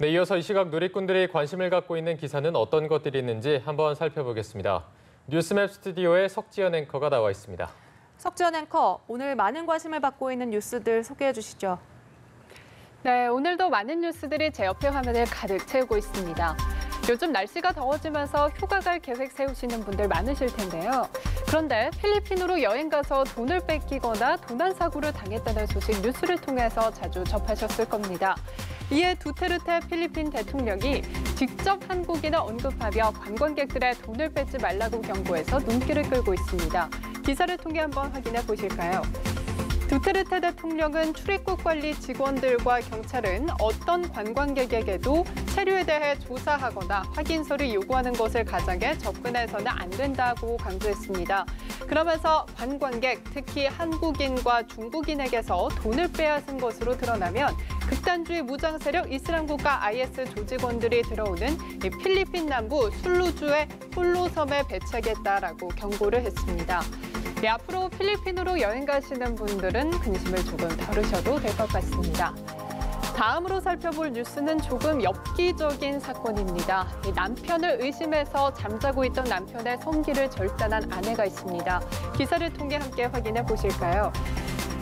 네, 이어서 이 시각 누리꾼들이 관심을 갖고 있는 기사는 어떤 것들이 있는지 한번 살펴보겠습니다. 뉴스맵 스튜디오에 석지연 앵커가 나와 있습니다. 석지연 앵커, 오늘 많은 관심을 받고 있는 뉴스들 소개해 주시죠. 네, 오늘도 많은 뉴스들이 제 옆에 화면을 가득 채우고 있습니다. 요즘 날씨가 더워지면서 휴가 갈 계획 세우시는 분들 많으실 텐데요. 그런데 필리핀으로 여행 가서 돈을 뺏기거나 도난 사고를 당했다는 소식 뉴스를 통해서 자주 접하셨을 겁니다. 이에 두테르테 필리핀 대통령이 직접 한국인을 언급하며 관광객들의 돈을 뺏지 말라고 경고해서 눈길을 끌고 있습니다. 기사를 통해 한번 확인해 보실까요? 두테르테 대통령은 출입국 관리 직원들과 경찰은 어떤 관광객에게도 체류에 대해 조사하거나 확인서를 요구하는 것을 가장해 접근해서는 안 된다고 강조했습니다. 그러면서 관광객, 특히 한국인과 중국인에게서 돈을 빼앗은 것으로 드러나면 극단주의 무장 세력 이슬람국가 IS 조직원들이 들어오는 필리핀 남부 술루주의 홀로섬에 배치하겠다라고 경고를 했습니다. 네, 앞으로 필리핀으로 여행 가시는 분들은 근심을 조금 덜으셔도 될 것 같습니다. 다음으로 살펴볼 뉴스는 조금 엽기적인 사건입니다. 남편을 의심해서 잠자고 있던 남편의 성기를 절단한 아내가 있습니다. 기사를 통해 함께 확인해 보실까요?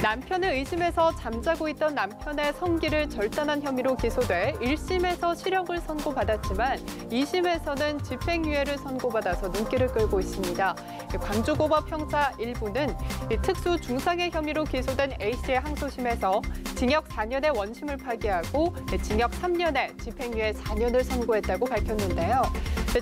남편을 의심해서 잠자고 있던 남편의 성기를 절단한 혐의로 기소돼 1심에서 실형을 선고받았지만 2심에서는 집행유예를 선고받아서 눈길을 끌고 있습니다. 광주고법 형사 1부는 특수 중상해 혐의로 기소된 A씨의 항소심에서 징역 4년의 원심을 파기하고 징역 3년에 집행유예 4년을 선고했다고 밝혔는데요.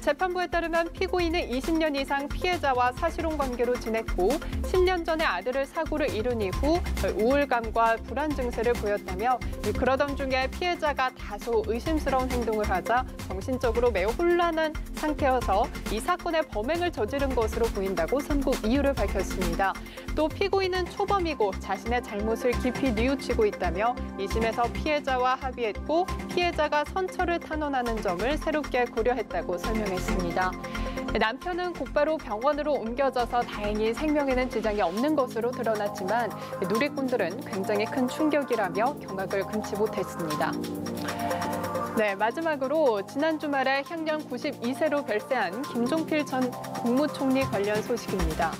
재판부에 따르면 피고인은 20년 이상 피해자와 사실혼 관계로 지냈고 10년 전에 아들을 사고를 이룬 이후 우울감과 불안 증세를 보였다며 그러던 중에 피해자가 다소 의심스러운 행동을 하자 정신적으로 매우 혼란한 상태여서 이 사건의 범행을 저지른 것으로 보인다고 선고 이유를 밝혔습니다. 또 피고인은 초범이고 자신의 잘못을 깊이 뉘우치고 있다며 2심에서 피해자와 합의했고 피해자가 선처를 탄원하는 점을 새롭게 고려했다고 설명했습니다. 남편은 곧바로 병원으로 옮겨져서 다행히 생명에는 지장이 없는 것으로 드러났지만 누리꾼들은 굉장히 큰 충격이라며 경악을 금치 못했습니다. 네, 마지막으로 지난 주말에 향년 92세로 별세한 김종필 전 국무총리 관련 소식입니다.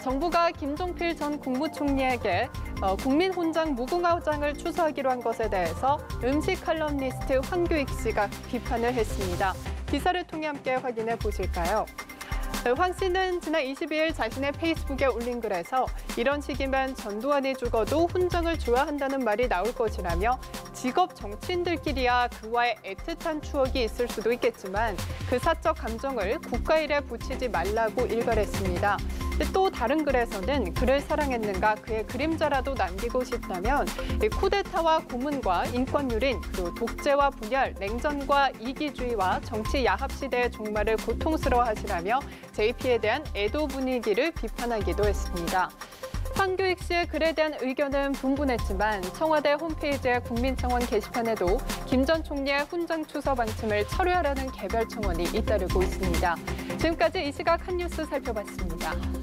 정부가 김종필 전 국무총리에게 국민훈장 무궁화장을 추서하기로 한 것에 대해서 음식 칼럼니스트 황교익 씨가 비판을 했습니다. 기사를 통해 함께 확인해 보실까요? 황 씨는 지난 22일 자신의 페이스북에 올린 글에서 이런 식이면 전두환이 죽어도 훈장을 줘야 한다는 말이 나올 것이라며 직업 정치인들끼리야 그와의 애틋한 추억이 있을 수도 있겠지만 그 사적 감정을 국가일에 붙이지 말라고 일갈했습니다. 또 다른 글에서는 그를 사랑했는가 그의 그림자라도 남기고 싶다면 쿠데타와 고문과 인권유린, 그리고 독재와 분열, 냉전과 이기주의와 정치 야합 시대의 종말을 고통스러워하시라며 JP에 대한 애도 분위기를 비판하기도 했습니다. 황교익 씨의 글에 대한 의견은 분분했지만 청와대 홈페이지의 국민청원 게시판에도 김 전 총리의 훈장 추서 방침을 철회하라는 개별 청원이 잇따르고 있습니다. 지금까지 이 시각 한 뉴스 살펴봤습니다.